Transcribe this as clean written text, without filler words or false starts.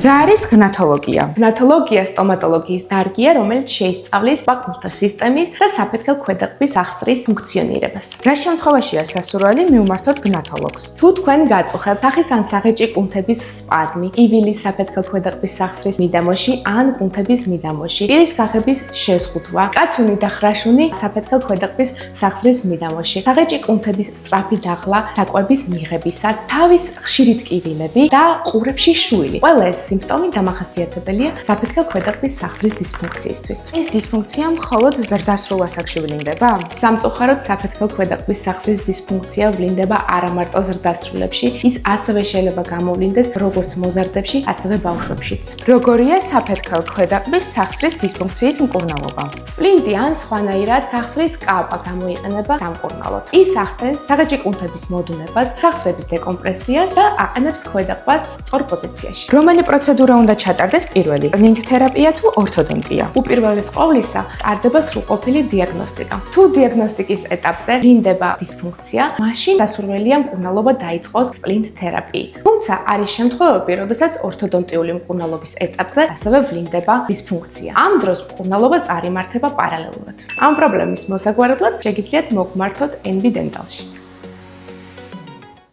რა არის გნათოლოგია? გნათოლოგია სტომატოლოგიის დარგია, რომელიც შეისწავლის პაკულტა სისტემის და საფეთქელ ქვედაყბის ახსრის ფუნქციონირებას. რა შემთხვევაშია სასურველი მივმართოთ გნათოლოგს? თუ თქვენ გაწუხებთ სახის ან საღეჭი კუნთების სპაზმი, ივილის საფეთქელ ქვედაყბის სახსრის მიდამოში ან კუნთების მიდამოში, პირის გაღების შეზღუდვა, კაცუნი და ხრაშუნი საფეთქელ ქვედაყბის სახსრის მიდამოში, საღეჭი კუნთების სწრაფი დაღლა, საკვების მიღებისას, თავის ხშირი ტკივილები და ყურებში შუილი. ყველა ეს სიმპტომი დამახასიათებელია საფეთქელ ქვედაყბის სახსრის დისფუნქციისთვის. ეს დისფუნქცია მხოლოდ ზრდასრულ ასაკში ვლინდება? სამწუხაროდ საფეთქელ ქვედაყბის სახსრის დისფუნქცია ვლინდება არა მარტო ზრდასრულებში, ის ასევე შეიძლება გამოვლინდეს როგორც მოზარდებში, ასევე ბავშვებშიც. როგორია საფეთქელ ქვედაყბის სახსრის დისფუნქციის მკურნალობა? სპლინტი ან სხვანაირად სახსრის კალპა გამოიყენება სამკურნალოდ. ის ახდენს საღეჭი კუნთების მოდუნებას, სახსრების დეკომპრესიას და აყენებს ქვედაყბას სწორ პოზიციაში. რომელი პროცედურა უნდა ჩატარდეს პირველი? სპლინტ თერაპია თუ ორთოდონტია? უპირველეს ყოვლისა, ტარდება სრულყოფილი დიაგნოსტიკა. თუ დიაგნოსტიკის ეტაპზე ვლინდება დისფუნქცია, მაშინ სასურველია მკურნალობა დაიწყოს სპლინტ თერაპიით. თუმცა არის შემთხვევები, როდესაც ორთოდონტიული მკურნალობის ეტაპზე ასევე ვლინდება დისფუნქცია. ამ დროს მკურნალობა წარიმართება პარალელურად. ამ პრობლემის მოსაგვარებლად შეგიძლიათ მოგმართოთ NB Dental-ში.